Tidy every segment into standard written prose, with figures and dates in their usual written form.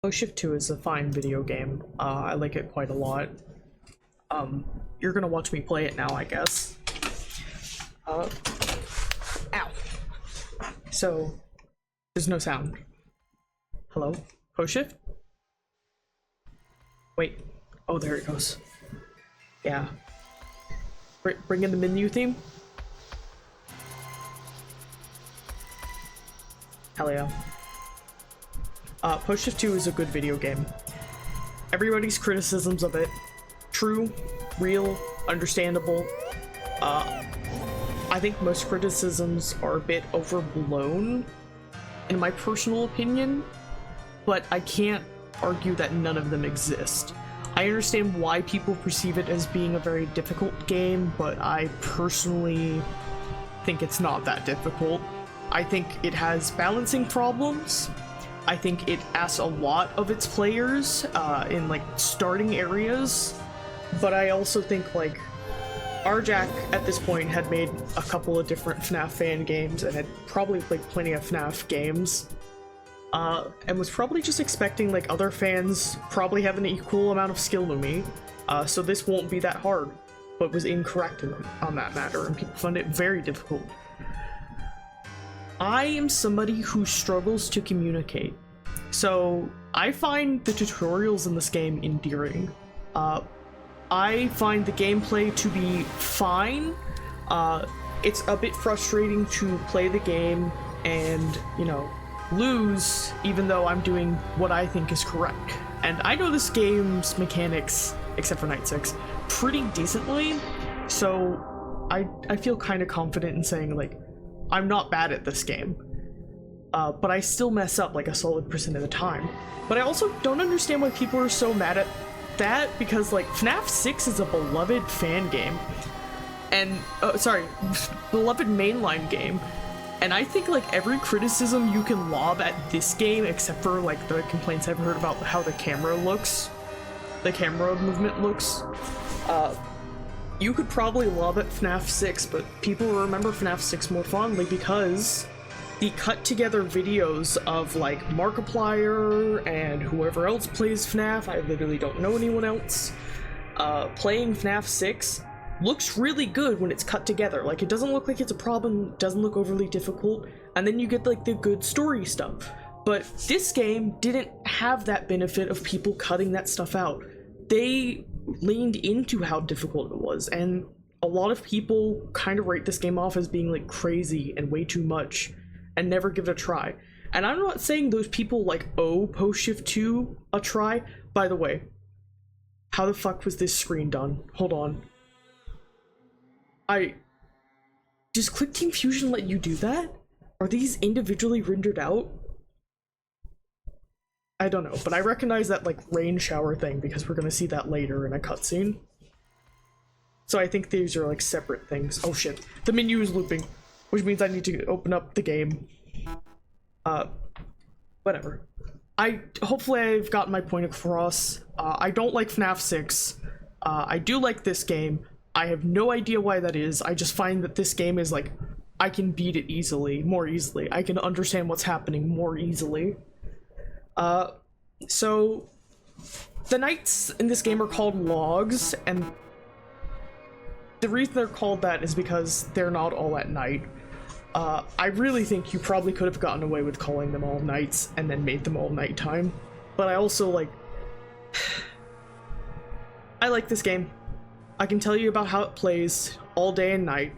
Oh, Shift 2 is a fine video game. I like it quite a lot. You're gonna watch me play it now, I guess. Ow. So, there's no sound. Hello? Post Shift? Wait. Oh, there it goes. Yeah. Bring in the menu theme? Hell yeah. Post Shift 2 is a good video game. Everybody's criticisms of it, true, real, understandable. I think most criticisms are a bit overblown, in my personal opinion, but I can't argue that none of them exist. I understand why people perceive it as being a very difficult game, but I personally think it's not that difficult. I think it has balancing problems. I think it asks a lot of its players in like starting areas, but I also think like Arjack at this point had made a couple of different FNAF fan games and had probably played plenty of FNAF games, and was probably just expecting like other fans probably have an equal amount of skill to me, so this won't be that hard, but was incorrect on that matter, and people found it very difficult. I am somebody who struggles to communicate, so I find the tutorials in this game endearing. I find the gameplay to be fine. It's a bit frustrating to play the game and, you know, lose even though I'm doing what I think is correct. And I know this game's mechanics, except for Night 6, pretty decently, so I feel kind of confident in saying, like, I'm not bad at this game. But I still mess up like a solid % of the time. But I also don't understand why people are so mad at that, because like FNAF 6 is a beloved fan game, and beloved mainline game, and I think like every criticism you can lob at this game, except for like the complaints I've heard about how the camera looks, the camera movement looks, you could probably lob at FNAF 6, but people remember FNAF 6 more fondly because the cut together videos of like Markiplier and whoever else plays FNAF, I literally don't know anyone else, playing FNAF 6 looks really good when it's cut together. Like, it doesn't look like it's a problem, doesn't look overly difficult, and then you get like the good story stuff. But this game didn't have that benefit of people cutting that stuff out. They leaned into how difficult it was, and a lot of people kind of rate this game off as being like crazy and way too much, and never give it a try. And I'm not saying those people like owe Post Shift 2 a try. By the way, how the fuck was this screen done? Hold on. Does Quick Team Fusion let you do that? Are these individually rendered out? I don't know, but I recognize that like rain shower thing because we're gonna see that later in a cutscene. So I think these are like separate things. Oh shit, the menu is looping, which means I need to open up the game. Whatever. Hopefully I've gotten my point across. I don't like FNAF 6. I do like this game. I have no idea why that is. I just find that this game is like, I can beat it easily, more easily. I can understand what's happening more easily. So the nights in this game are called logs, and the reason they're called that is because they're not all at night. I really think you probably could have gotten away with calling them all nights and then made them all nighttime. But I also like... I like this game. I can tell you about how it plays all day and night.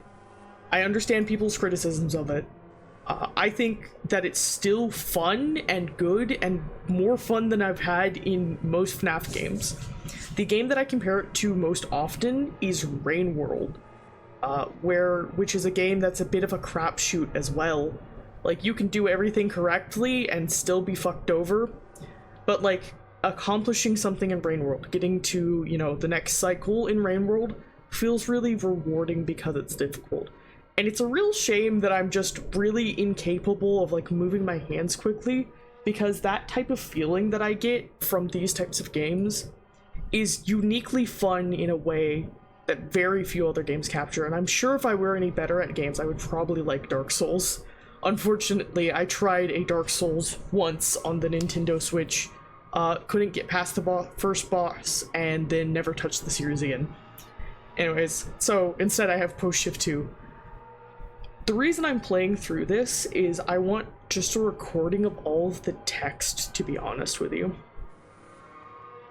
I understand people's criticisms of it. I think that it's still fun and good, and more fun than I've had in most FNAF games. The game that I compare it to most often is Rain World. Which is a game that's a bit of a crapshoot as well. Like, you can do everything correctly and still be fucked over, but like, accomplishing something in Rain World, getting to, you know, the next cycle in Rain World, feels really rewarding because it's difficult. And it's a real shame that I'm just really incapable of like moving my hands quickly, because that type of feeling that I get from these types of games is uniquely fun in a way that very few other games capture, and I'm sure if I were any better at games, I would probably like Dark Souls. Unfortunately, I tried a Dark Souls once on the Nintendo Switch couldn't get past the first boss, and then never touched the series again. Anyways, so instead I have Post Shift 2. The reason I'm playing through this is I want just a recording of all of the text, to be honest with you.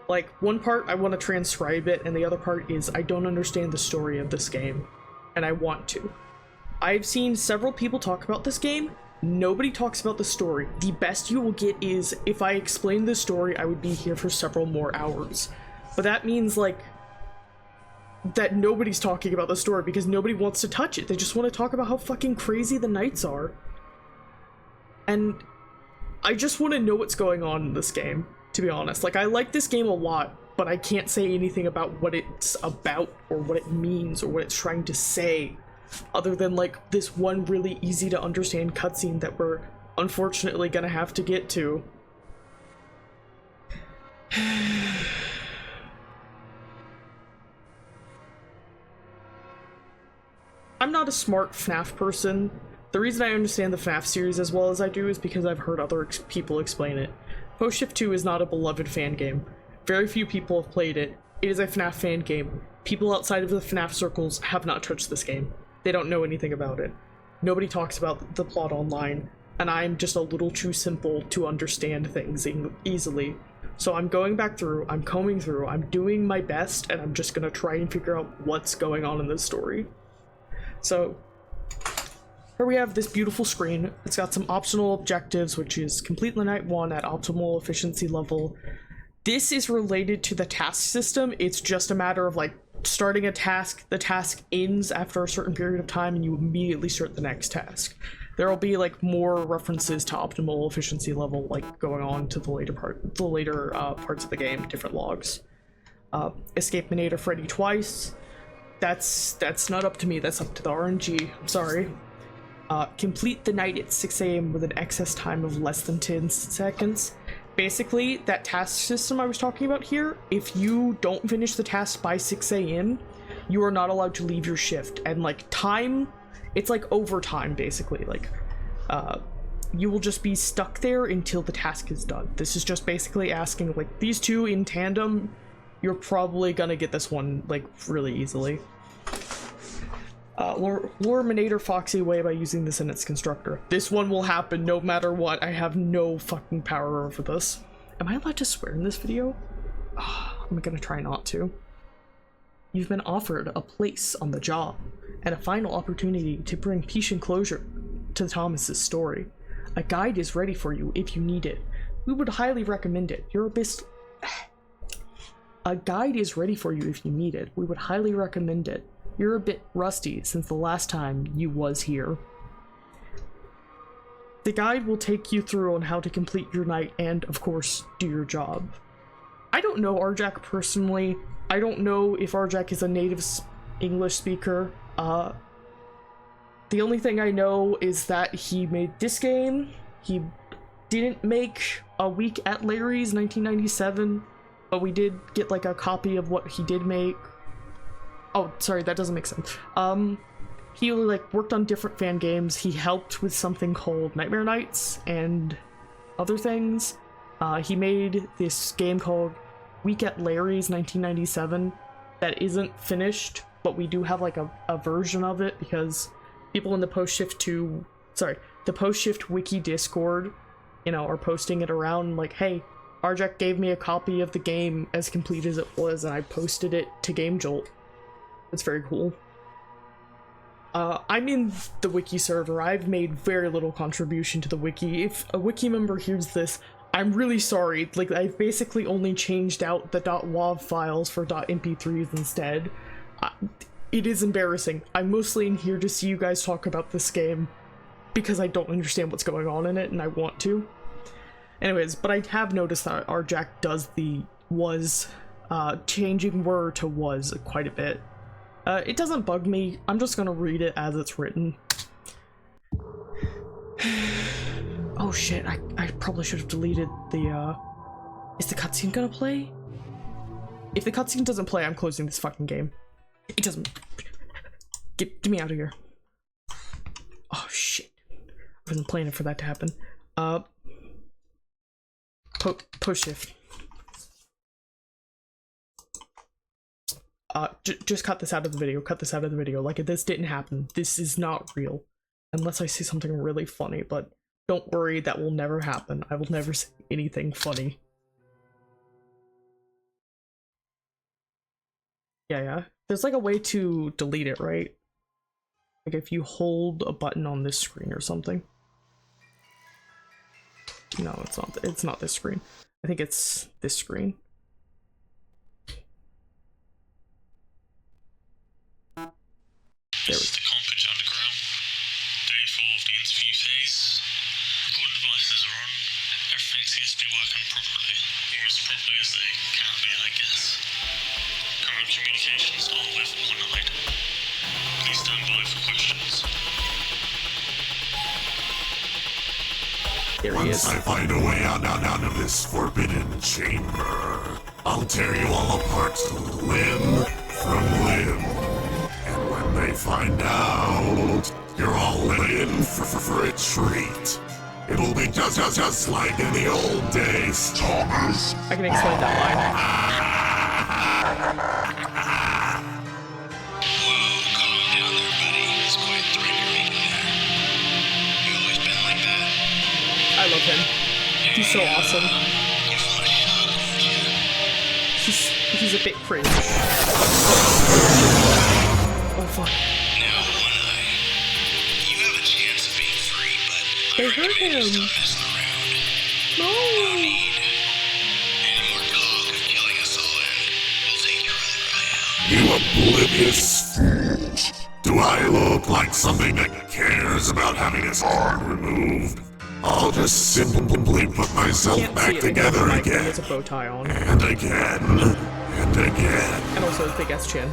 Like, one part I want to transcribe it, and the other part is I don't understand the story of this game, and I want to. I've seen several people talk about this game. Nobody talks about the story. The best you will get is, if I explained the story, I would be here for several more hours. But that means, like, that nobody's talking about the story because nobody wants to touch it. They just want to talk about how fucking crazy the knights are. And I just want to know what's going on in this game, to be honest. Like, I like this game a lot, but I can't say anything about what it's about or what it means or what it's trying to say, other than, like, this one really easy to understand cutscene that we're unfortunately gonna have to get to. I'm not a smart FNAF person. The reason I understand the FNAF series as well as I do is because I've heard other people explain it. Post Shift 2 is not a beloved fan game. Very few people have played it. It is a FNAF fan game. People outside of the FNAF circles have not touched this game. They don't know anything about it. Nobody talks about the plot online, and I'm just a little too simple to understand things easily. So I'm going back through, I'm combing through, I'm doing my best, and I'm just gonna try and figure out what's going on in this story. So, here we have this beautiful screen. It's got some optional objectives, which is complete the night 1 at optimal efficiency level. This is related to the task system. It's just a matter of, like, starting a task, the task ends after a certain period of time, and you immediately start the next task. There will be, like, more references to optimal efficiency level, like, going on to the later parts of the game, different logs. Escape Minator Freddy twice. That's not up to me, that's up to the RNG, I'm sorry. Complete the night at 6 AM with an excess time of less than 10 seconds. Basically, that task system I was talking about here, if you don't finish the task by 6 AM, you are not allowed to leave your shift. And, like, time, it's like overtime, basically. Like, you will just be stuck there until the task is done. This is just basically asking, like, these two in tandem, you're probably gonna get this one, like, really easily. Lure Minator Foxy away by using this in its constructor. This one will happen no matter what. I have no fucking power over this. Am I allowed to swear in this video? I'm gonna try not to. You've been offered a place on the job and a final opportunity to bring peace and closure to Thomas's story. A guide is ready for you if you need it. We would highly recommend it. A guide is ready for you if you need it. We would highly recommend it. You're a bit rusty since the last time you was here. The guide will take you through on how to complete your night and, of course, do your job. I don't know Arjak personally. I don't know if Arjak is a native English speaker. The only thing I know is that he made this game. He didn't make A Week at Larry's 1997, but we did get, like, a copy of what he did make. Oh, sorry, that doesn't make sense. He, like, worked on different fan games. He helped with something called Nightmare Nights and other things. He made this game called Week at Larry's 1997 that isn't finished, but we do have, like, a version of it because people in the the Post Shift Wiki Discord, you know, are posting it around, like, hey, Arjak gave me a copy of the game as complete as it was, and I posted it to GameJolt. It's very cool. I'm in the wiki server. I've made very little contribution to the wiki. If a wiki member hears this, I'm really sorry. Like, I've basically only changed out the .wav files for .mp3s instead. It is embarrassing. I'm mostly in here to see you guys talk about this game because I don't understand what's going on in it and I want to. Anyways, but I have noticed that Arjak does the was, changing were to was quite a bit. It doesn't bug me. I'm just gonna read it as it's written. Oh shit, I probably should have deleted the, Is the cutscene gonna play? If the cutscene doesn't play, I'm closing this fucking game. It doesn't. Get me out of here. Oh shit. I wasn't planning for that to happen. Post shift. Just cut this out of the video. Cut this out of the video. Like, this didn't happen. This is not real. Unless I see something really funny, but don't worry, that will never happen. I will never say anything funny. Yeah. There's like a way to delete it, right? Like if you hold a button on this screen or something. No, it's not this screen. I think it's this screen. This is the Compage Underground. Day 4 of the interview phase. Recording devices are on. Everything seems to be working properly. Or as properly as they can be, I guess. Current communications are with Unedited. Please stand by for questions. There he is. Once I find a way out of this forbidden chamber, I'll tear you all apart limb from limb. And when they find out, you're all in for a treat. It'll be just like in the old days, Thomas. I can explain that line. Whoa, calm down there, buddy. It's quite the threat you're making there. You always been like that? I love him. He's so awesome. You're full of shock, aren't you? He's a bit cringe. Oh fuck. Now, One-Eye, you have a chance of being free, but They I hurt recommend you him. stop messing around. No. No need any more talk of killing us all, and we'll take your other eye out. You oblivious fools. Do I look like something that cares about having his arm removed? I'll just simply put myself Can't see back it together because he again. has a bow tie on. And again. And again. And also his big ass chin.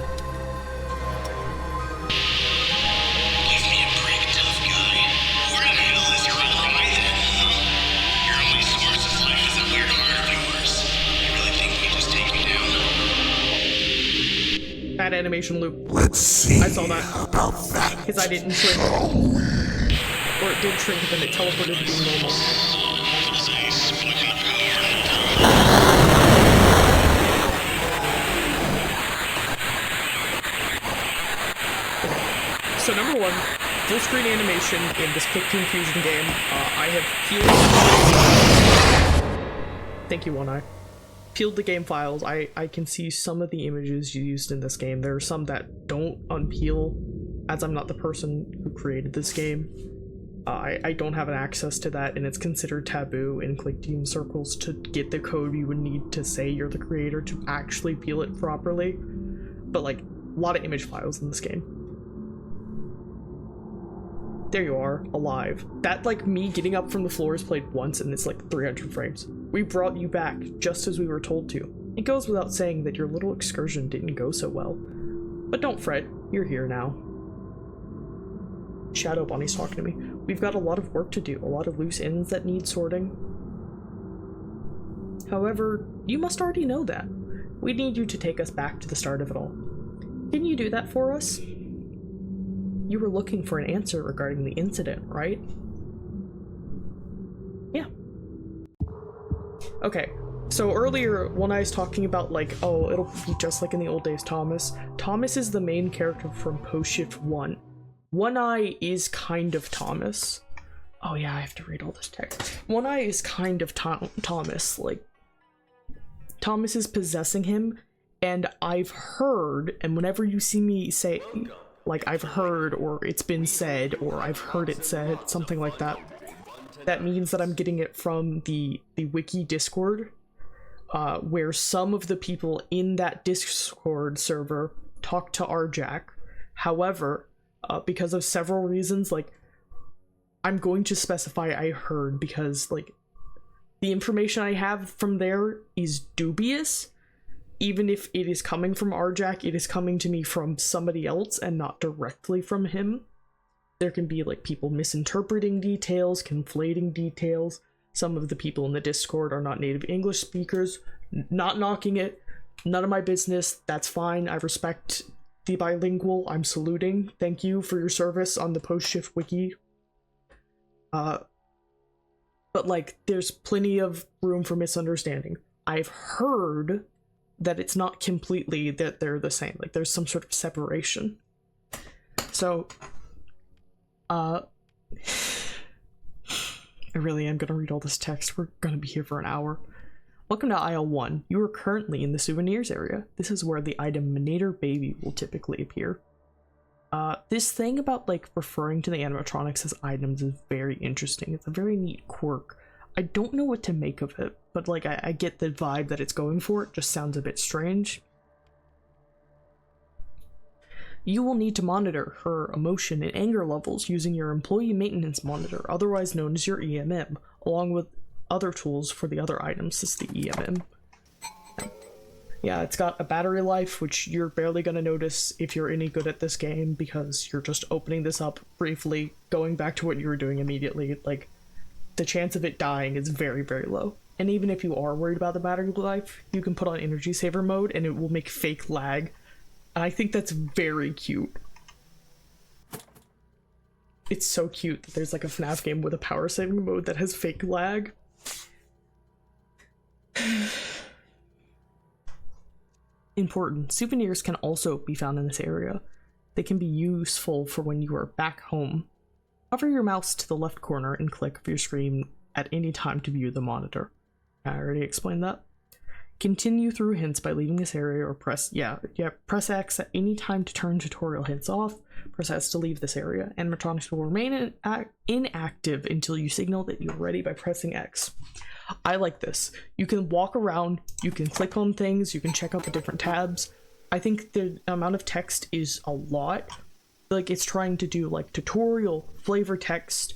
Give me a break, tough guy. Where the hell is your other eye then, huh? Your only source of life is a weird heart of yours. You really think we just take you down? Bad animation loop. Let's see I saw that. about that. His eye didn't shrink. Or it did shrink, then it teleported to being normal. As a splicing power. So number one, full screen animation in this Click-Team Fusion game. I have peeled... Thank you, One-Eye. Peeled the game files. I can see some of the images you used in this game. There are some that don't unpeel, as I'm not the person who created this game. I don't have an access to that, and it's considered taboo in Click-Team circles to get the code you would need to say you're the creator to actually peel it properly. But like, a lot of image files in this game. There you are, alive. That, like, me getting up from the floor is played once and it's like 300 frames. We brought you back, just as we were told to. It goes without saying that your little excursion didn't go so well. But don't fret, you're here now. Shadow Bonnie's talking to me. We've got a lot of work to do, a lot of loose ends that need sorting. However, you must already know that. We need you to take us back to the start of it all. Can you do that for us? You were looking for an answer regarding the incident, right? Yeah. Okay, so earlier, when I was talking about, like, oh, it'll be just like in the old days, Thomas. Thomas is the main character from Post Shift 1. One-Eye is kind of Thomas. Oh yeah, I have to read all this text. One-Eye is kind of Thomas, like, Thomas is possessing him, and I've heard, and whenever you see me say, like, I've heard, or it's been said, or I've heard it said, something like that, that means that I'm getting it from the wiki Discord, where some of the people in that Discord server talk to Arjack. However, because of several reasons, like, I'm going to specify I heard because, like, the information I have from there is dubious. Even if it is coming from Arjack, it is coming to me from somebody else and not directly from him. There can be, like, people misinterpreting details, conflating details. Some of the people in the Discord are not native English speakers. Not knocking it. None of my business. That's fine. I respect the bilingual. I'm saluting. Thank you for your service on the Post-Shift wiki. But, like, there's plenty of room for misunderstanding. I've heard that it's not completely that they're the same. Like there's some sort of separation. So, I really am gonna read all this text. We're gonna be here for an hour. Welcome to aisle 1. You are currently in the souvenirs area. This is where the item Manator Baby will typically appear. This thing about like referring to the animatronics as items is very interesting. It's a very neat quirk. I don't know what to make of it, but like I get the vibe that it's going for. It just sounds a bit strange. You will need to monitor her emotion and anger levels using your employee maintenance monitor, otherwise known as your EMM, along with other tools for the other items. This is the EMM. Yeah, it's got a battery life, which you're barely gonna notice if you're any good at this game, because you're just opening this up briefly, going back to what you were doing immediately. Like, the chance of it dying is very, very low. And even if you are worried about the battery life, you can put on energy saver mode and it will make fake lag. And I think that's very cute. It's so cute that there's like a FNAF game with a power saving mode that has fake lag. Important. Souvenirs can also be found in this area. They can be useful for when you are back home. Hover your mouse to the left corner and click of your screen at any time to view the monitor. I already explained that. Continue through hints by leaving this area or press press X at any time to turn tutorial hints off. Press S to leave this area. Animatronics will remain inactive until you signal that you're ready by pressing X. I like this. You can walk around, you can click on things, you can check out the different tabs. I think the amount of text is a lot. Like, it's trying to do like tutorial flavor text,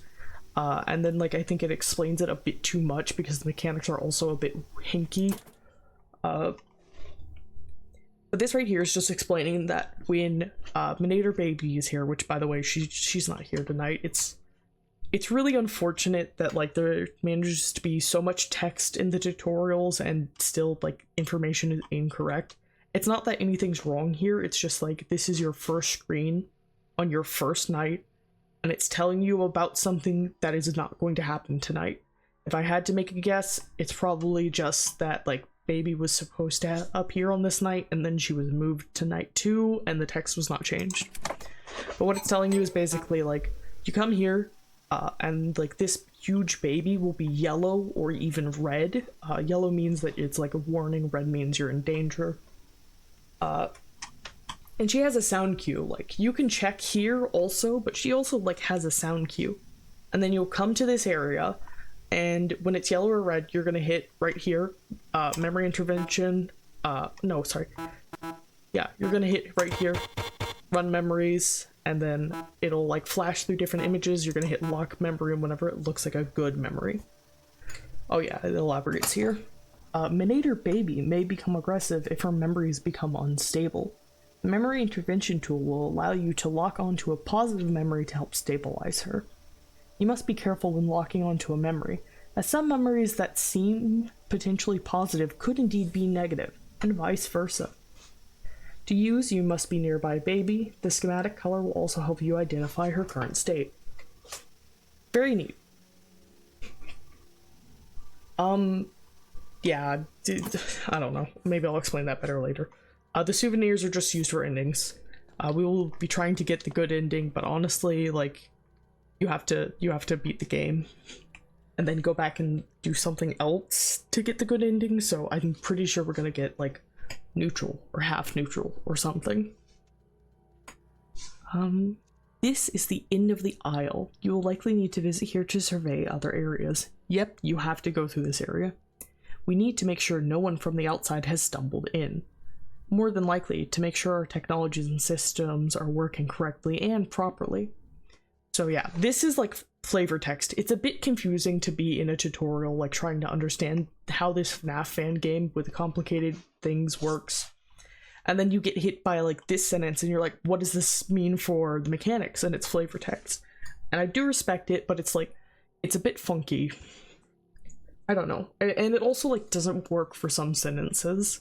and then like I think it explains it a bit too much because the mechanics are also a bit hinky. But this right here is just explaining that when Manator Baby is here, which by the way she's not here tonight, it's really unfortunate that like there manages to be so much text in the tutorials and still like information is incorrect. It's not that anything's wrong here, it's just like this is your first screen on your first night and it's telling you about something that is not going to happen tonight. If I had to make a guess, it's probably just that like Baby was supposed to appear on this night and then she was moved to night 2 and the text was not changed. But what it's telling you is basically like you come here, and like this huge baby will be yellow or even red. Yellow means that it's like a warning, red means you're in danger. And she has a sound cue. Like you can check here also, but she also like has a sound cue. And then you'll come to this area, and when it's yellow or red, you're gonna hit right here, memory intervention. No, sorry. Yeah, you're gonna hit right here, run memories. And then it'll like flash through different images. You're gonna hit lock memory whenever it looks like a good memory. Oh yeah, it elaborates here. Manator Baby may become aggressive if her memories become unstable. The memory intervention tool will allow you to lock onto a positive memory to help stabilize her. You must be careful when locking onto a memory, as some memories that seem potentially positive could indeed be negative, and vice versa. To use, you must be nearby Baby. The schematic color will also help you identify her current state. Very neat. Yeah, I don't know. Maybe I'll explain that better later. The souvenirs are just used for endings. We will be trying to get the good ending, but honestly, like, you have to beat the game and then go back and do something else to get the good ending, so I'm pretty sure we're gonna get, like, neutral or half neutral or something. This is the end of the aisle. You will likely need to visit here to survey other areas. Yep, you have to go through this area. We need to make sure no one from the outside has stumbled in. More than likely, to make sure our technologies and systems are working correctly and properly. So yeah, this is like flavor text. It's a bit confusing to be in a tutorial, like trying to understand how this FNAF fan game with complicated things works. And then you get hit by like this sentence and you're like, what does this mean for the mechanics? And it's flavor text. And I do respect it, but it's like, it's a bit funky. I don't know. And it also like doesn't work for some sentences.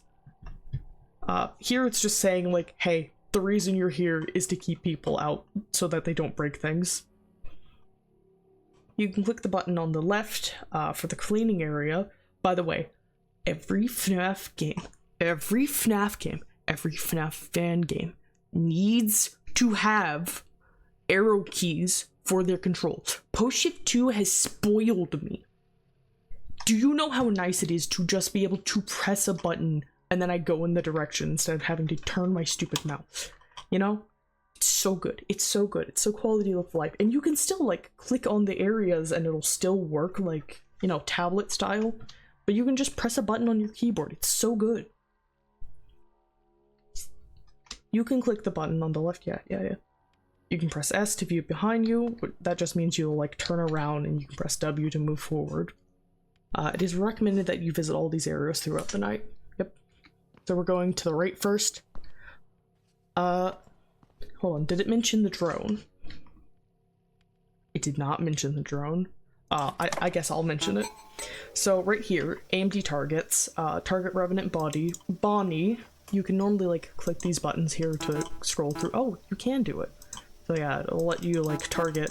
Here it's just saying like, hey, the reason you're here is to keep people out so that they don't break things. You can click the button on the left for the cleaning area. By the way, every FNAF game every FNAF game, every FNAF fan game needs to have arrow keys for their controls. Post Shift 2 has spoiled me. Do you know how nice it is to just be able to press a button and then I go in the direction instead of having to turn my stupid mouse? You know? It's so good. It's so good. It's so quality of life. And you can still, like, click on the areas and it'll still work, like, you know, tablet style. But you can just press a button on your keyboard. It's so good. You can click the button on the left. Yeah. You can press S to view behind you. That just means you'll, like, turn around, and you can press W to move forward. It is recommended that you visit all these areas throughout the night. Yep. So we're going to the right first. Hold on. Did it mention the drone? It did not mention the drone. I guess I'll mention it. So right here, AMD targets, target Revenant Bonnie. You can normally, like, click these buttons here to scroll through. Oh, you can do it. So yeah, it'll let you, like, target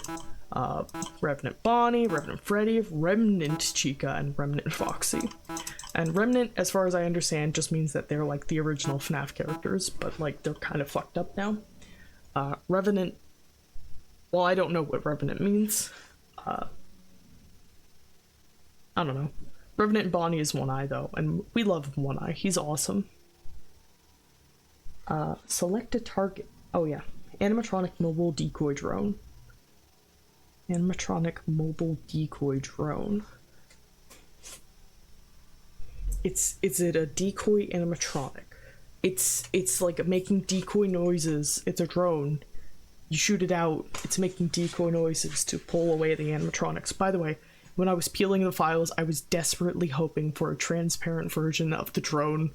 Revenant Bonnie, Revenant Freddy, Remnant Chica, and Remnant Foxy. And Remnant, as far as I understand, just means that they're, like, the original FNAF characters, but, like, they're kind of fucked up now. Revenant, well, I don't know what Revenant means. I don't know. Revenant Bonnie is One Eye, though, and we love One Eye. He's awesome. Select a target. Oh, yeah. Animatronic Mobile Decoy Drone. Animatronic Mobile Decoy Drone. Is it a decoy animatronic? It's like making decoy noises. It's a drone. You shoot it out, it's making decoy noises to pull away the animatronics. By the way, when I was peeling the files, I was desperately hoping for a transparent version of the drone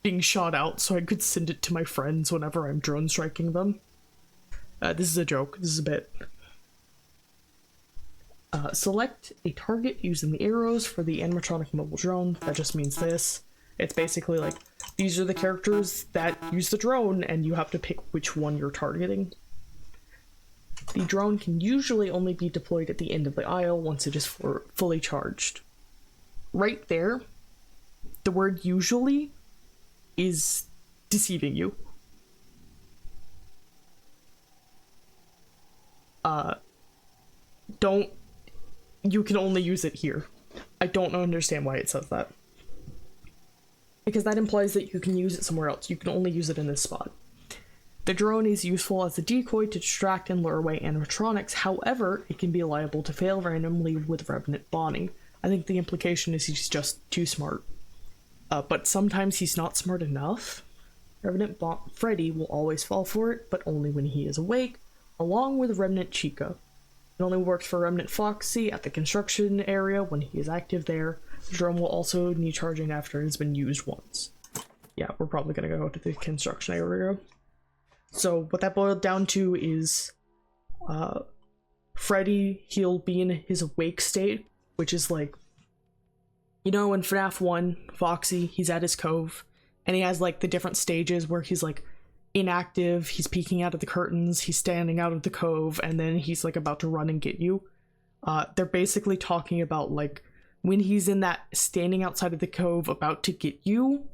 being shot out so I could send it to my friends whenever I'm drone striking them. This is a joke. This is a bit. Select a target using the arrows for the animatronic mobile drone. That just means this. It's basically like, these are the characters that use the drone, and you have to pick which one you're targeting. The drone can usually only be deployed at the end of the aisle once it is fully charged. Right there, the word usually is deceiving you. You can only use it here. I don't understand why it says that. Because that implies that you can use it somewhere else. You can only use it in this spot. The drone is useful as a decoy to distract and lure away animatronics. However, it can be liable to fail randomly with Revenant Bonnie. I think the implication is he's just too smart. But sometimes he's not smart enough. Revenant Freddy will always fall for it, but only when he is awake, along with Remnant Chica. It only works for Remnant Foxy at the construction area when he is active there. The drone will also need charging after it has been used once. Yeah, we're probably gonna go to the construction area. So what that boiled down to is Freddy, he'll be in his awake state, which is like, you know, in FNAF 1, Foxy, he's at his cove, and he has like the different stages where he's like inactive, he's peeking out of the curtains, he's standing out of the cove, and then he's like about to run and get you. They're basically talking about like when he's in that standing outside of the cove about to get you,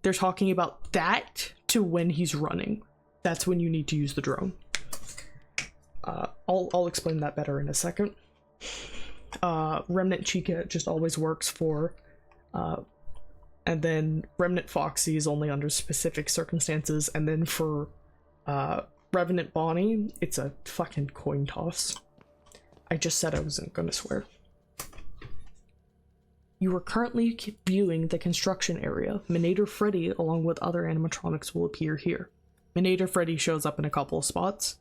they're talking about that to when he's running. That's when you need to use the drone. I'll explain that better in a second. Remnant Chica just always works for, and then Remnant Foxy is only under specific circumstances, and then for Revenant Bonnie, it's a fucking coin toss. I just said I wasn't gonna swear. You are currently viewing the construction area. Minator Freddy, along with other animatronics, will appear here. Minator Freddy shows up in a couple of spots.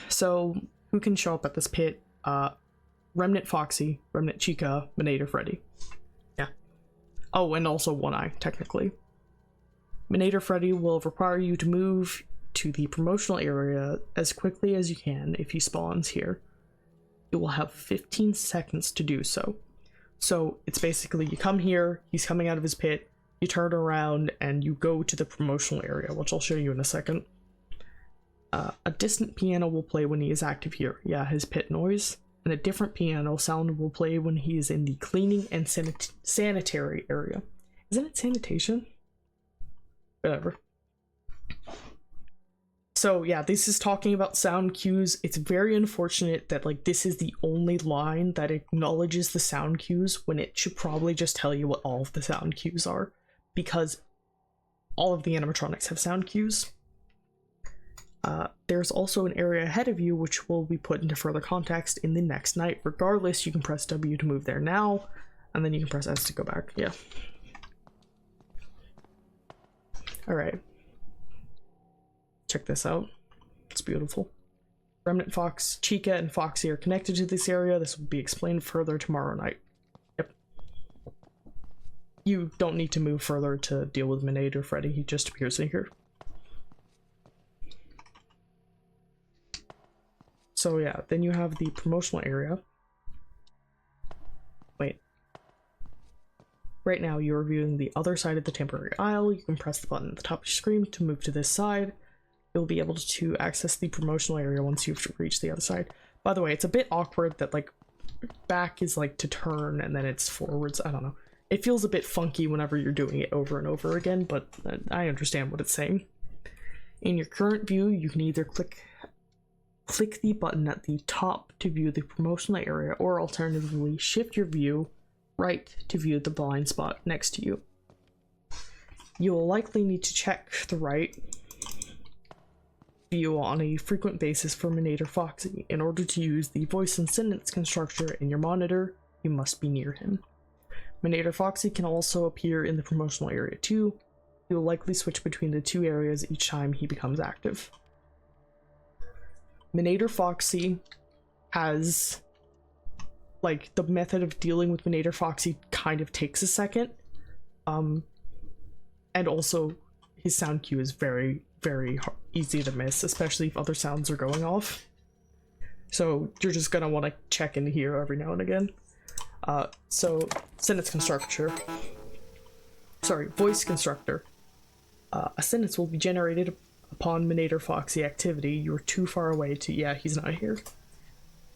So, who can show up at this pit? Remnant Foxy, Remnant Chica, Minator Freddy. Yeah. Oh, and also One Eye, technically. Minator Freddy will require you to move to the promotional area as quickly as you can if he spawns here. You will have 15 seconds to do so. So it's basically you come here, he's coming out of his pit, you turn around, and you go to the promotional area, which I'll show you in a second. A distant piano will play when he is active here. Yeah, his pit noise. And a different piano sound will play when he is in the cleaning and sanitary area. Isn't it sanitation? Whatever. So yeah, this is talking about sound cues. It's very unfortunate that like this is the only line that acknowledges the sound cues when it should probably just tell you what all of the sound cues are, because all of the animatronics have sound cues. There's also an area ahead of you which will be put into further context in the next night. Regardless, you can press W to move there now, and then you can press S to go back. Yeah. Alright. Check this out. It's beautiful. Remnant Fox, Chica, and Foxy are connected to this area. This will be explained further tomorrow night. Yep. You don't need to move further to deal with Minade or Freddy. He just appears in here. So yeah, then you have the promotional area. Wait. Right now you're viewing the other side of the temporary aisle. You can press the button at the top of your screen to move to this side. You'll be able to access the promotional area once you've reached the other side. By the way, it's a bit awkward that like back is like to turn and then it's forwards. I don't know. It feels a bit funky whenever you're doing it over and over again, but I understand what it's saying. In your current view, you can either click the button at the top to view the promotional area, or alternatively shift your view right to view the blind spot next to you. You will likely need to check the right view on a frequent basis for Minade or Foxy. In order to use the voice and sentence constructor in your monitor, you must be near him. Minade or Foxy can also appear in the promotional area too. You will likely switch between the two areas each time he becomes active. Minade or Foxy has, like, the method of dealing with Minade or Foxy kind of takes a second. And also, his sound cue is very, very easy to miss, especially if other sounds are going off. So you're just gonna want to check in here every now and again. So, sentence constructor. Sorry, voice constructor. A sentence will be generated upon Minade or Foxy activity. You are too far away to... Yeah, he's not here.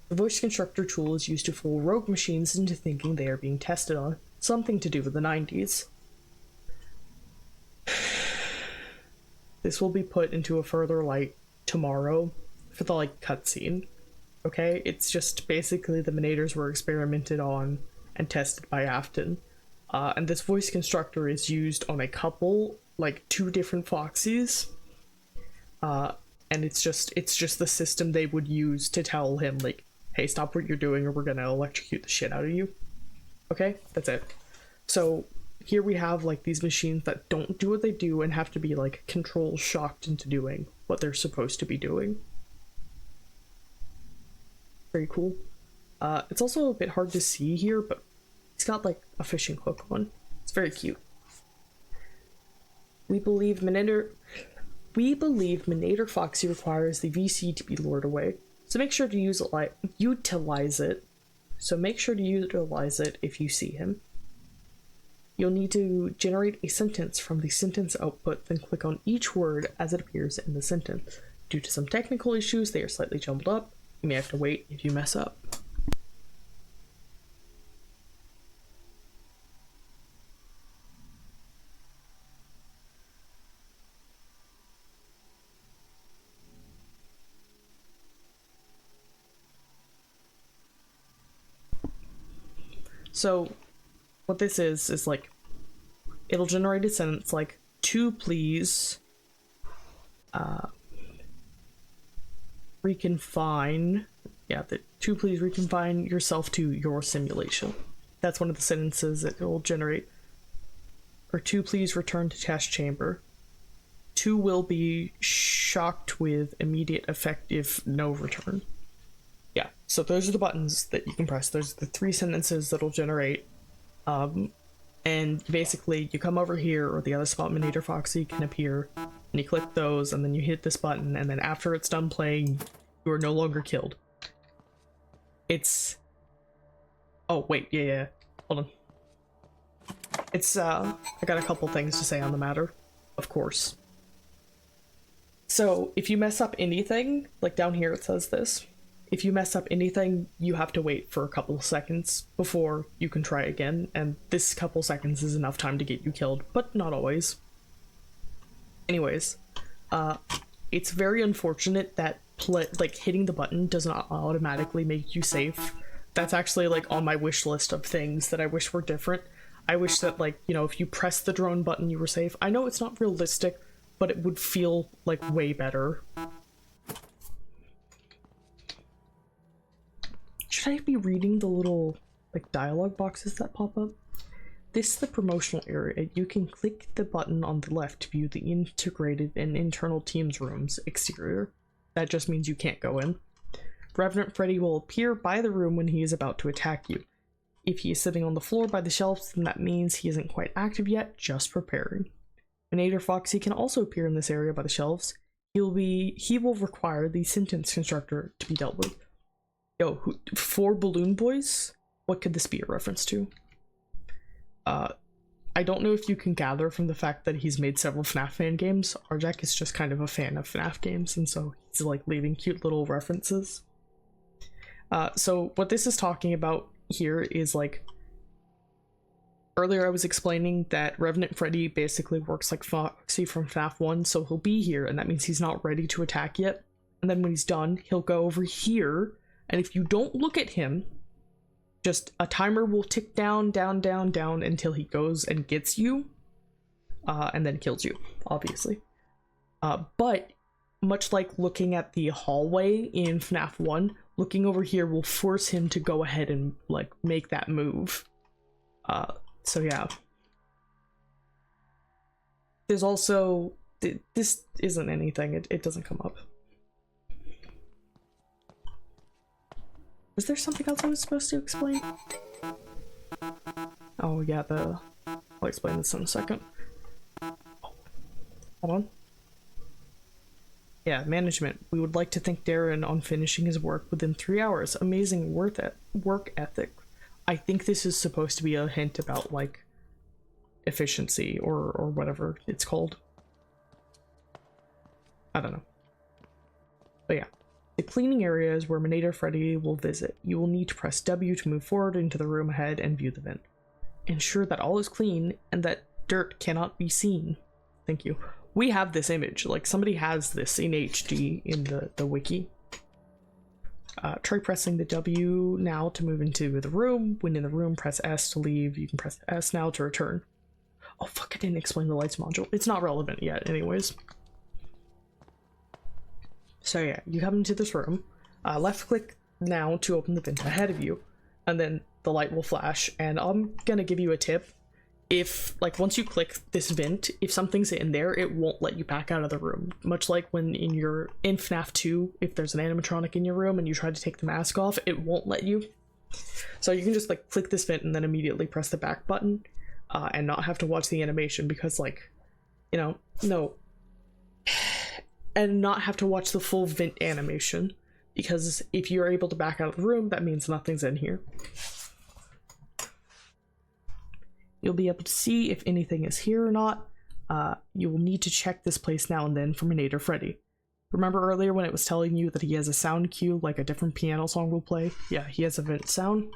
The voice constructor tool is used to fool rogue machines into thinking they are being tested on. Something to do with the 90s. This will be put into a further light tomorrow for the, like, cutscene. Okay? It's just basically the Minaders were experimented on and tested by Afton. And this voice constructor is used on a couple, like, 2 different Foxies. And it's just the system they would use to tell him, like, hey, stop what you're doing or we're gonna electrocute the shit out of you. Okay? That's it. So, here we have, like, these machines that don't do what they do and have to be, like, control shocked into doing what they're supposed to be doing. Very cool. It's also a bit hard to see here, but he's got, like, a fishing hook on. It's very cute. We believe Minade or Foxy requires the VC to be lured away, so make sure to utilize it. So make sure to utilize it if you see him. You'll need to generate a sentence from the sentence output, then click on each word as it appears in the sentence. Due to some technical issues, they are slightly jumbled up. You may have to wait if you mess up. So, what this is like, it'll generate a sentence like, to please, reconfine, to please reconfine yourself to your simulation. That's one of the sentences that it will generate. Or to please return to test chamber. To will be shocked with immediate effect if no return. Yeah, so those are the buttons that you can press. There's the 3 sentences that'll generate. And basically you come over here, or the other spot Minade or Foxy can appear, and you click those, and then you hit this button, and then after it's done playing, you are no longer killed. It's... Oh, wait, yeah, hold on. It's, I got a couple things to say on the matter, of course. So, if you mess up anything, like down here it says this, if you mess up anything, you have to wait for a couple of seconds before you can try again, and this couple seconds is enough time to get you killed, but not always. Anyways, it's very unfortunate that like hitting the button does not automatically make you safe. That's actually like on my wish list of things that I wish were different. I wish that, like, you know, if you press the drone button you were safe. I know it's not realistic, but it would feel like way better. Should I be reading the little like dialogue boxes that pop up? This is the promotional area. You can click the button on the left to view the integrated and internal teams rooms exterior. That just means you can't go in. Revenant Freddy will appear by the room when he is about to attack you. If he is sitting on the floor by the shelves, then that means he isn't quite active yet, just preparing. Venator Foxy can also appear in this area by the shelves. He will require the sentence constructor to be dealt with. Yo, for Balloon Boys? What could this be a reference to? I don't know if you can gather from the fact that he's made several FNAF fan games. Arjack is just kind of a fan of FNAF games, and so he's like leaving cute little references. So what this is talking about here is, like, earlier I was explaining that Revenant Freddy basically works like Foxy from FNAF 1, so he'll be here, and that means he's not ready to attack yet. And then when he's done, he'll go over here, and if you don't look at him, just a timer will tick down, down, down, down until he goes and gets you, and then kills you, obviously. But much like looking at the hallway in FNAF 1, looking over here will force him to go ahead and, like, make that move. So yeah. There's also... this isn't anything, it doesn't come up. Was there something else I was supposed to explain? Oh yeah, I'll explain this in a second. Oh, hold on. Yeah, management. We would like to thank Darren on finishing his work within 3 hours. Amazing work ethic. I think this is supposed to be a hint about, like, efficiency or whatever it's called. I don't know. But yeah. The cleaning area is where Menator Freddy will visit. You will need to press W to move forward into the room ahead and view the vent. Ensure that all is clean and that dirt cannot be seen. Thank you. We have this image. Like, somebody has this in HD in the wiki. Try pressing the W now to move into the room. When in the room, press S to leave. You can press S now to return. Oh fuck, I didn't explain the lights module. It's not relevant yet anyways. So yeah, you come into this room, left click now to open the vent ahead of you, and then the light will flash, and I'm gonna give you a tip. If, like, once you click this vent, if something's in there, it won't let you back out of the room. Much like when in FNAF 2, if there's an animatronic in your room and you try to take the mask off, it won't let you. So you can just, like, click this vent and then immediately press the back button, and not have to watch the animation because, like, you know, no. And not have to watch the full vent animation, because if you're able to back out of the room, that means nothing's in here. You'll be able to see if anything is here or not. You will need to check this place now and then for Menator Freddy. Remember earlier when it was telling you that he has a sound cue, like a different piano song will play? Yeah, he has a vent sound.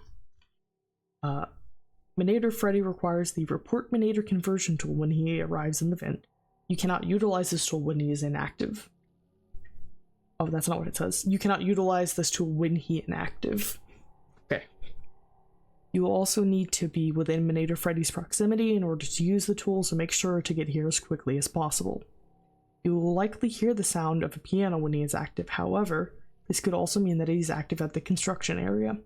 Menator Freddy requires the Report Menator conversion tool when he arrives in the vent. You cannot utilize this tool when he is inactive. Oh, that's not what it says. You cannot utilize this tool when he inactive. Okay. You will also need to be within Menator Freddy's proximity in order to use the tool, so make sure to get here as quickly as possible. You will likely hear the sound of a piano when he is active. However, this could also mean that he's active at the construction area.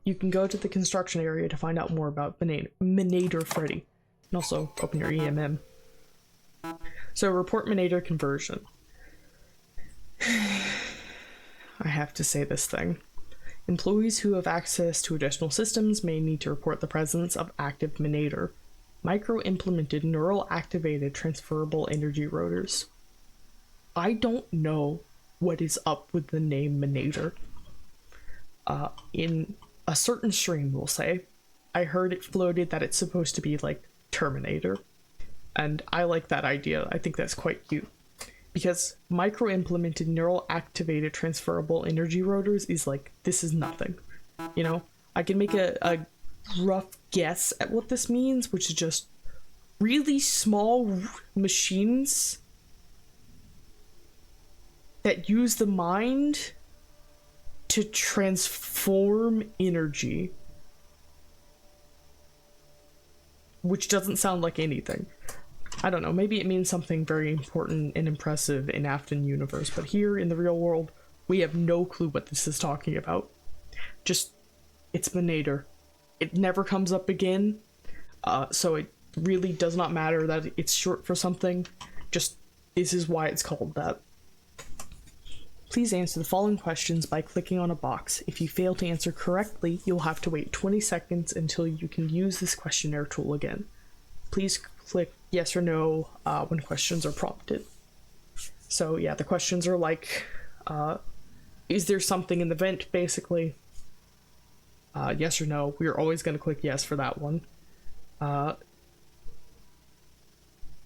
You can go to the construction area to find out more about Menator Freddy, and also open your EMM. So, report Menator conversion. I have to say this thing. Employees who have access to additional systems may need to report the presence of active Menator. Micro-implemented neural-activated transferable energy rotors. I don't know what is up with the name Menator. In a certain stream, we'll say, I heard it floated that it's supposed to be like Terminator. And I like that idea. I think that's quite cute. because micro-implemented neural activated transferable energy rotors is like, this is nothing. You know, I can make a rough guess at what this means, which is just really small machines that use the mind to transform energy. Which doesn't sound like anything. I don't know, maybe it means something very important and impressive in Afton universe, but here in the real world, we have no clue what this is talking about. Just, it's Menader. It never comes up again, so it really does not matter that it's short for something. Just, this is why it's called that. Please answer the following questions by clicking on a box. If you fail to answer correctly, you'll have to wait 20 seconds until you can use this questionnaire tool again. Please click yes or no when questions are prompted. So yeah, the questions are like, is there something in the vent, basically? Yes or no. We're always going to click yes for that one.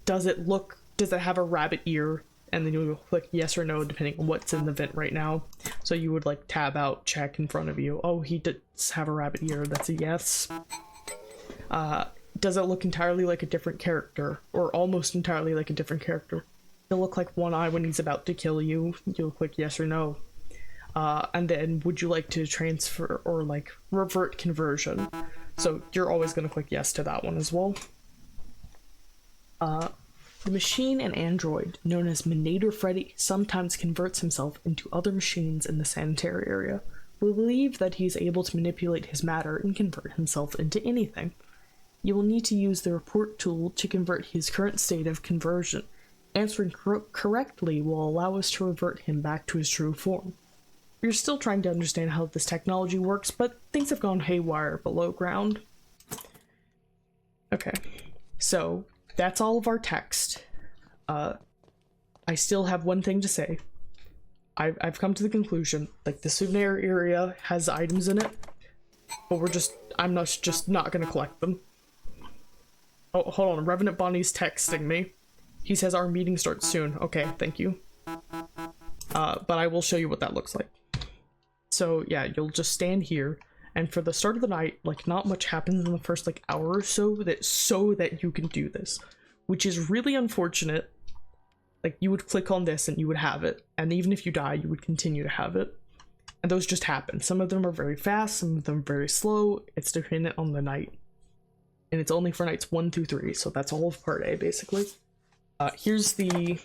Does it have a rabbit ear? And then you'll click yes or no depending on what's in the vent right now. So you would like tab out, check in front of you. Oh, he does have a rabbit ear. That's a yes. Does it look entirely like a different character? Or almost entirely like a different character? He'll look like One Eye when he's about to kill you. You'll click yes or no. And then would you like to transfer or like revert conversion? So you're always going to click yes to that one as well. The machine and android, known as Menader Freddy, sometimes converts himself into other machines in the sanitary area. We believe that he is able to manipulate his matter and convert himself into anything. You will need to use the report tool to convert his current state of conversion. Answering correctly will allow us to revert him back to his true form. We're still trying to understand how this technology works, but things have gone haywire below ground. Okay, so that's all of our text. I still have one thing to say. I've come to the conclusion, like, the souvenir area has items in it, but I'm just not gonna collect them. Oh, hold on, Revenant Bonnie's texting me. He says our meeting starts soon. Okay, thank you. But I will show you what that looks like. So yeah, you'll just stand here, and for the start of the night, like, not much happens in the first, like, hour or so that you can do this. Which is really unfortunate. Like, you would click on this and you would have it, and even if you die, you would continue to have it. And those just happen. Some of them are very fast, some of them are very slow. It's dependent on the night. And it's only for nights 1 through 3, so that's all of part A, basically. Here's the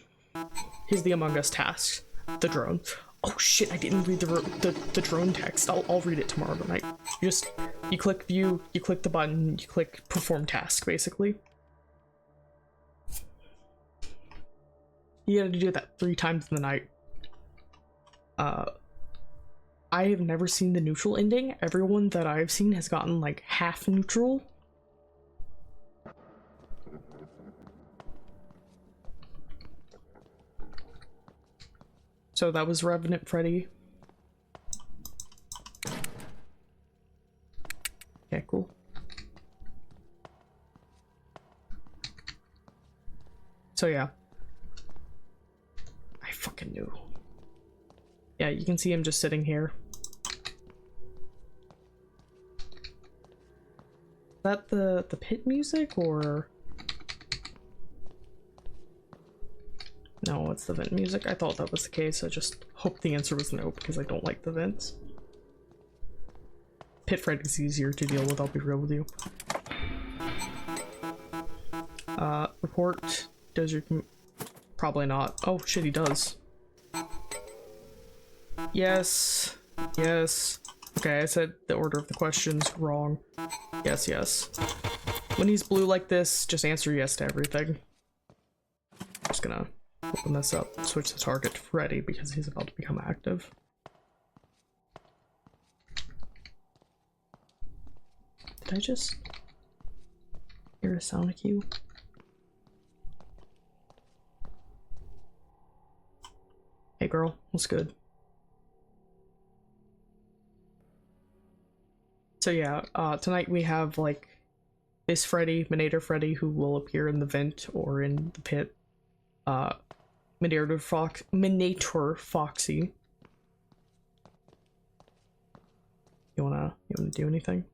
Among Us tasks. The drone. Oh shit, I didn't read the drone text. I'll read it tomorrow night. You click view, you click the button, you click perform task, basically. You gotta do that 3 times in the night. I have never seen the neutral ending. Everyone that I've seen has gotten like half neutral. So that was Revenant Freddy. Okay, cool. So yeah. I fucking knew. Yeah, you can see him just sitting here. Is that the pit music, or? No, it's the vent music. I thought that was the case. I just hope the answer was no, because I don't like the vents. Pit Fred is easier to deal with, I'll be real with you. Report. Does your... Probably not. Oh shit, he does. Yes. Yes. Okay, I said the order of the questions wrong. Yes, yes. When he's blue like this, just answer yes to everything. Just gonna open this up, switch the target to Freddy because he's about to become active. Did I just hear a sound cue? Hey girl, what's good? So yeah, tonight we have like this Freddy, Menader Freddy, who will appear in the vent or in the pit. Miniature Foxy. You wanna do anything?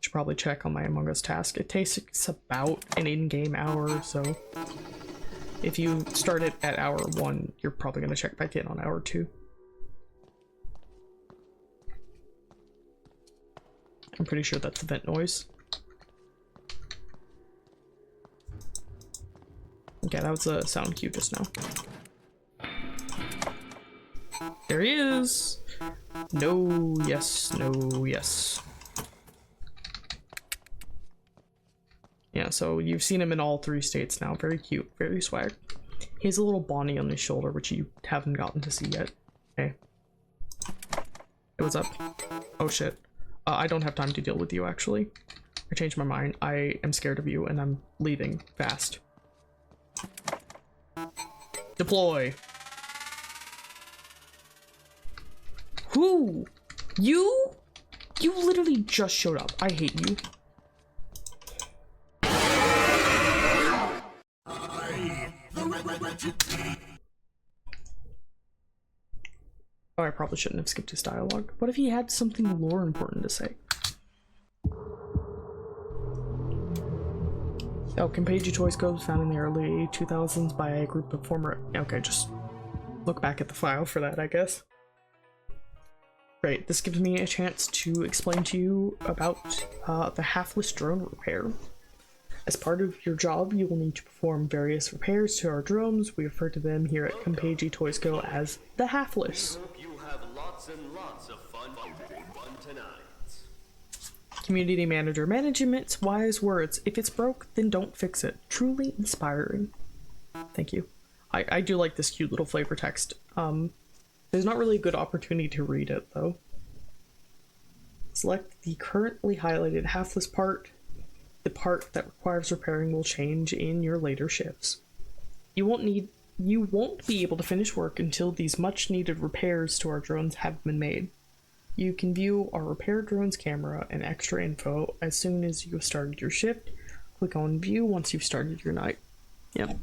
Should probably check on my Among Us task. It takes about an in-game hour, so if you start it at hour 1, you're probably gonna check back in on hour 2. I'm pretty sure that's the vent noise. Okay, that was a sound cue just now. There he is! No, yes, no, yes. Yeah, so you've seen him in all 3 states now. Very cute, very swag. He has a little Bonnie on his shoulder, which you haven't gotten to see yet. Hey. Hey, what's up? Oh shit. I don't have time to deal with you, actually. I changed my mind. I am scared of you, and I'm leaving fast. Deploy! Who? You? You literally just showed up. I hate you. Oh, I probably shouldn't have skipped his dialogue. What if he had something more important to say? Oh, Campeji Toy Scope was found in the early 2000s by a group of former... Okay, just look back at the file for that, I guess. Great, this gives me a chance to explain to you about the halfless drone repair. As part of your job, you will need to perform various repairs to our drones. We refer to them here at Campeji Toysco as the halfless. You have lots and lots of fun tonight. Community manager. Management's wise words. If it's broke, then don't fix it. Truly inspiring. Thank you. I do like this cute little flavor text. There's not really a good opportunity to read it, though. Select the currently highlighted halfless part. The part that requires repairing will change in your later shifts. You won't be able to finish work until these much needed repairs to our drones have been made. You can view our repair drone's camera and extra info as soon as you have started your shift. Click on view once you've started your night. Yep.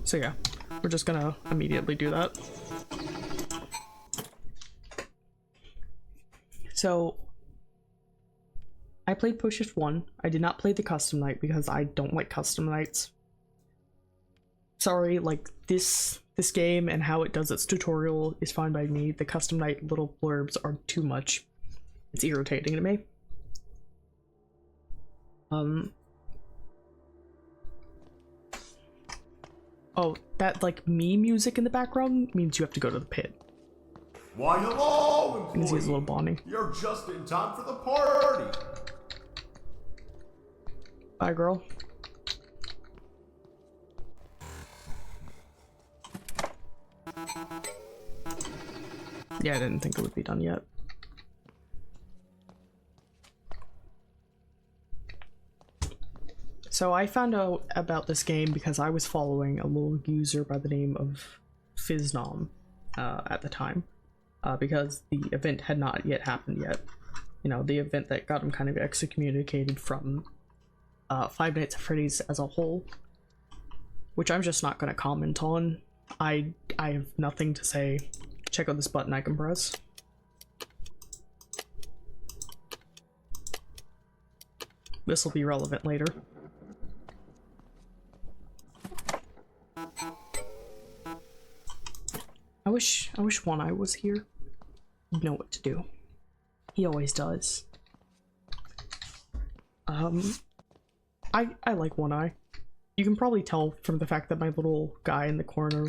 So yeah, we're just gonna immediately do that. So, I played Push Shift 1. I did not play the custom night because I don't like custom nights. Sorry, like, this game and how it does its tutorial is fine by me. The custom night little blurbs are too much. It's irritating to me. Oh, that, like, me music in the background means you have to go to the pit. Why, hello, He's a employee. little Bonnie. You're just in time for the party. Bye, girl. Yeah, I didn't think it would be done yet. So I found out about this game because I was following a little user by the name of Fiznom at the time. Because the event had not yet happened yet. You know, the event that got him kind of excommunicated from Five Nights at Freddy's as a whole. Which I'm just not going to comment on. I have nothing to say. Check out this button I can press. This will be relevant later. I wish One Eye was here. He'd know what to do. He always does. I like One Eye. You can probably tell from the fact that my little guy in the corner,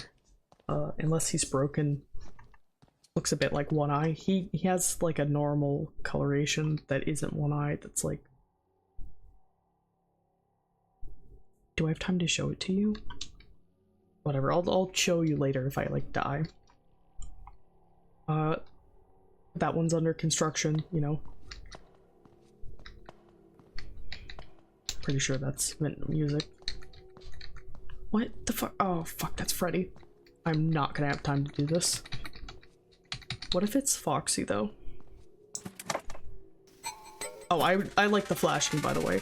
unless he's broken, looks a bit like One Eye. He has like a normal coloration that isn't One Eye, that's like... Do I have time to show it to you? Whatever, I'll show you later if I like die. That one's under construction, you know. Pretty sure that's vent music. What the fuck? Oh fuck, that's Freddy. I'm not gonna have time to do this. What if it's Foxy though? Oh, I like the flashing, by the way.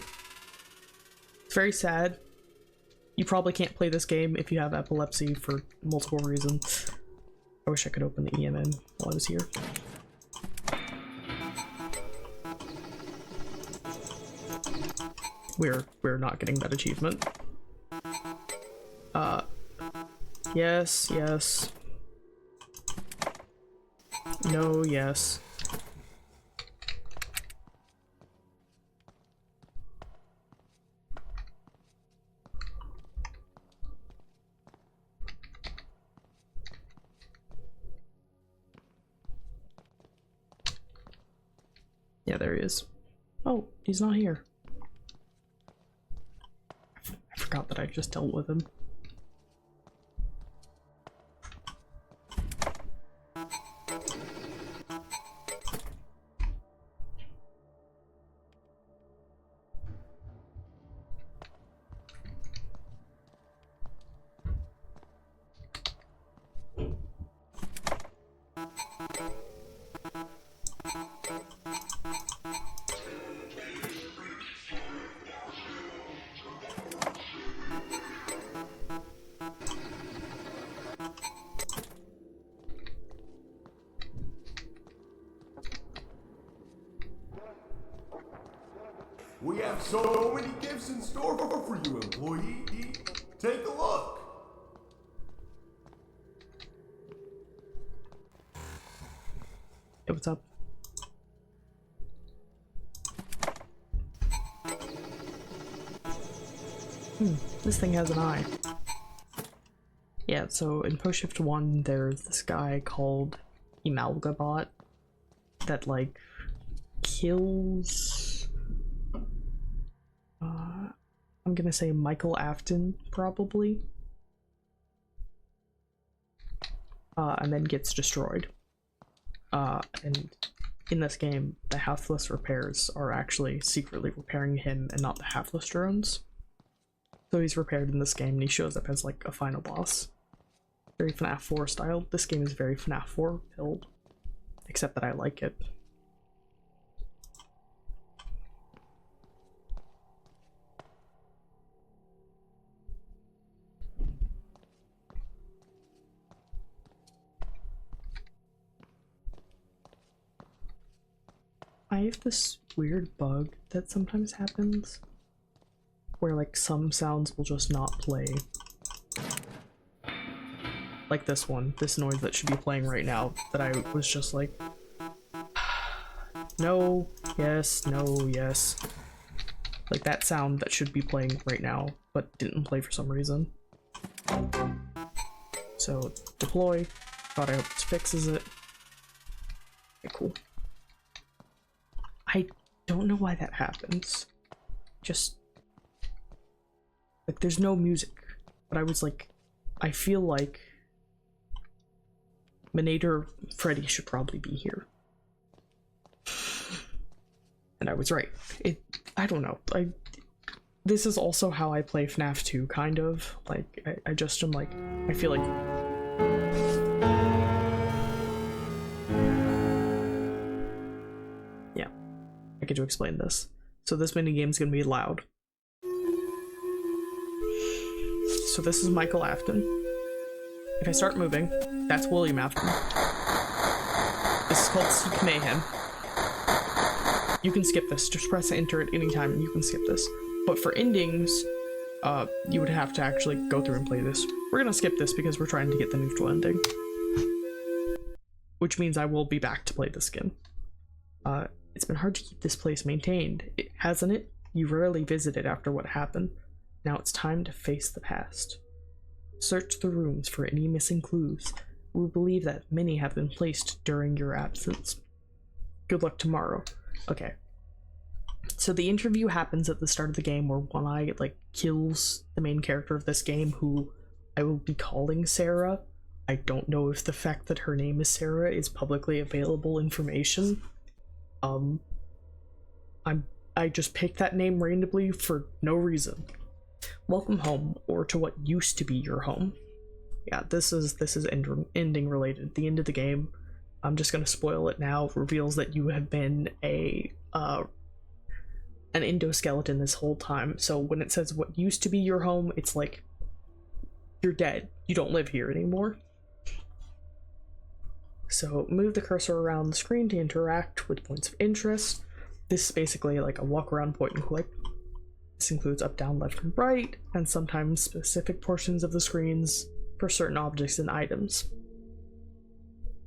very sad. You probably can't play this game if you have epilepsy for multiple reasons. I wish I could open the EMM while I was here. We're not getting that achievement. Yes, yes. No, yes. Yeah, there he is. Oh, he's not here. I forgot that I just dealt with him. We have so many gifts in store for you, employee. Take a look. Hey, what's up? This thing has an eye. Yeah, so in Post Shift 1, there's this guy called Emalgabot that, like, kills... I'm gonna say Michael Afton, probably. And then gets destroyed. And in this game, the Half-Less repairs are actually secretly repairing him and not the Half-Less drones. So he's repaired in this game and he shows up as like a final boss. Very FNAF 4 style. This game is very FNAF 4 build, except that I like it. I have this weird bug that sometimes happens where like some sounds will just not play. Like this one, this noise that should be playing right now, that I was just like, no, yes, no, yes. Like that sound that should be playing right now, but didn't play for some reason. So, deploy, thought I hope this fixes it. Okay, cool. I don't know why that happens. Just, like, there's no music, but I was like, I feel like Manator Freddy should probably be here. And I was right. I don't know. This is also how I play FNAF 2, kind of. Like, I just am like, I feel like... Yeah. I get to explain this. So this minigame's gonna be loud. So this is Michael Afton. If I start moving, that's William Afton. This is called Seek Mayhem. You can skip this. Just press enter at any time and you can skip this. But for endings, you would have to actually go through and play this. We're gonna skip this because we're trying to get the neutral ending. Which means I will be back to play this again. It's been hard to keep this place maintained, hasn't it? You rarely visit it after what happened. Now it's time to face the past. Search the rooms for any missing clues. We believe that many have been placed during your absence. Good luck tomorrow. Okay. So the interview happens at the start of the game where One Eye, like, kills the main character of this game, who I will be calling Sarah. I don't know if the fact that her name is Sarah is publicly available information. I just picked that name randomly for no reason. Welcome home, or to what used to be your home. Yeah, this is ending related. The end of the game, I'm just gonna spoil it now, reveals that you have been a an endoskeleton this whole time. So when it says what used to be your home, it's like you're dead. You don't live here anymore. So move the cursor around the screen to interact with points of interest. This is basically like a walk around point and click. This includes up, down, left, and right, and sometimes specific portions of the screens for certain objects and items.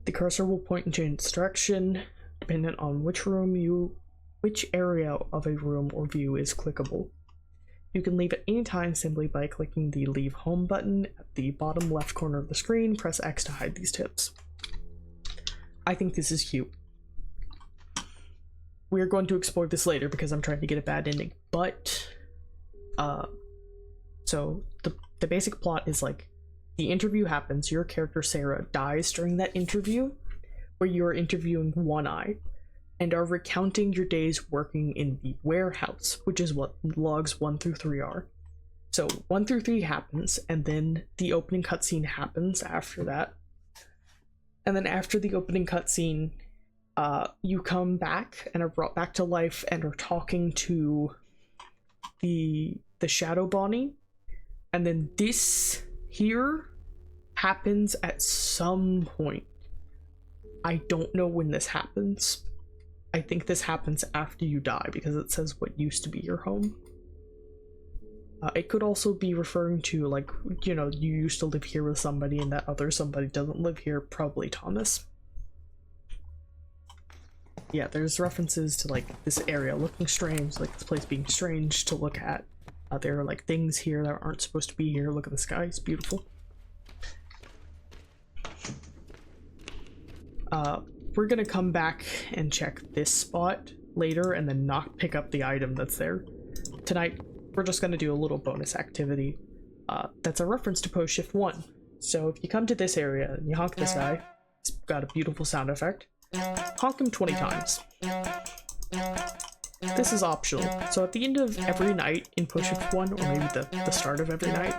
The cursor will point and change its direction dependent on which area of a room or view is clickable. You can leave at any time simply by clicking the Leave Home button at the bottom left corner of the screen. Press X to hide these tips. I think this is cute. We're going to explore this later because I'm trying to get a bad ending, but so the basic plot is like the interview happens, your character Sarah dies during that interview where you're interviewing One Eye and are recounting your days working in the warehouse, which is what logs 1 through 3 are. So 1 through 3 happens, and then the opening cutscene happens after that. And then after the opening cutscene, you come back and are brought back to life and are talking to the Shadow Bonnie. And then this here happens at some point. I don't know when this happens. I think this happens after you die because it says what used to be your home. It could also be referring to, like, you know, you used to live here with somebody and that other somebody doesn't live here, probably Thomas. Yeah, there's references to, like, this area looking strange, like this place being strange to look at. There are, like, things here that aren't supposed to be here. Look at the sky, it's beautiful. We're gonna come back and check this spot later and then not pick up the item that's there. Tonight, we're just gonna do a little bonus activity that's a reference to Post Shift 1. So if you come to this area and you honk this guy, he's got a beautiful sound effect. Honk him 20 times. This is optional, so at the end of every night in Post Shift 1, or maybe the start of every night,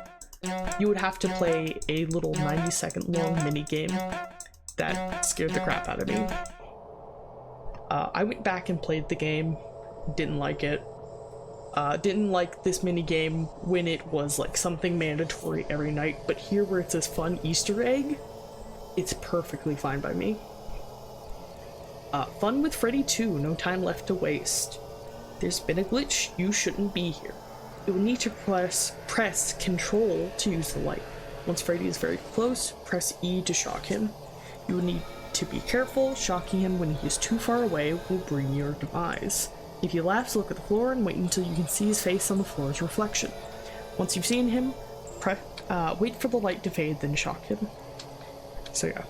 you would have to play a little 90-second long mini-game that scared the crap out of me. I went back and played the game, didn't like it. Didn't like this mini game when it was like something mandatory every night, but here where it's this fun Easter egg, it's perfectly fine by me. Fun with Freddy 2, no time left to waste. There's been a glitch, you shouldn't be here. You will need to press Control to use the light. Once Freddy is very close, press E to shock him. You will need to be careful, shocking him when he is too far away will bring your demise. If he laughs, look at the floor and wait until you can see his face on the floor's reflection. Once you've seen him, wait for the light to fade, then shock him. So yeah.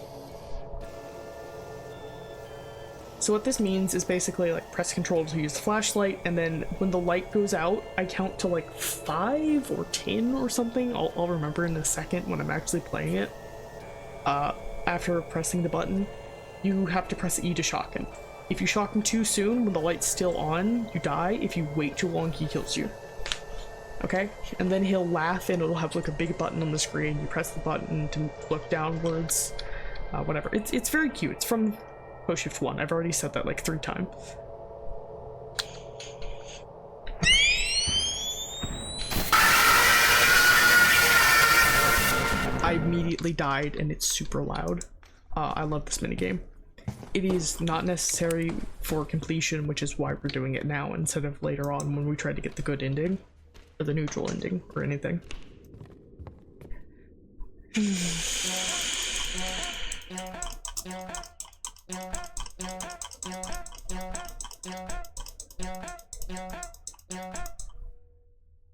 So what this means is basically like press Control to use the flashlight, and then when the light goes out, I count to like 5 or 10 or something. I'll remember in a second when I'm actually playing it. After pressing the button, you have to press E to shock him. If you shock him too soon, when the light's still on, you die. If you wait too long, he kills you. Okay? And then he'll laugh and it'll have like a big button on the screen. You press the button to look downwards. Whatever. It's very cute. It's from Post Shift 1. I've already said that like 3 times. I immediately died and it's super loud. I love this minigame. It is not necessary for completion, which is why we're doing it now instead of later on when we try to get the good ending, or the neutral ending, or anything.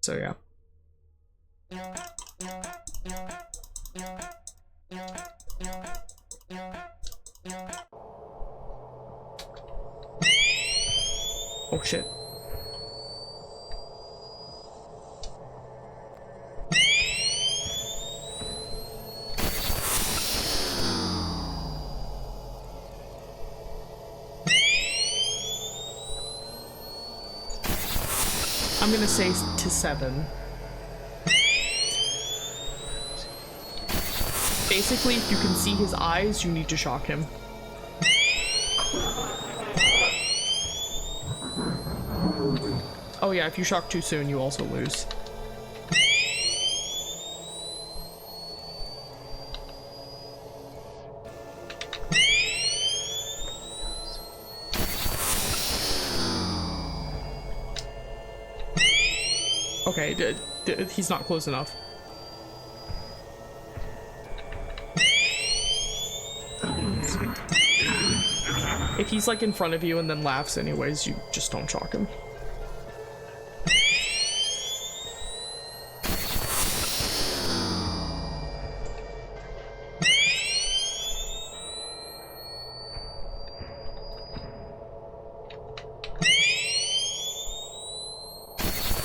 So yeah. Oh shit. I'm gonna say to 7. Basically, if you can see his eyes, you need to shock him. Oh yeah, if you shock too soon, you also lose. Okay, he's not close enough. If he's like in front of you and then laughs anyways, you just don't shock him.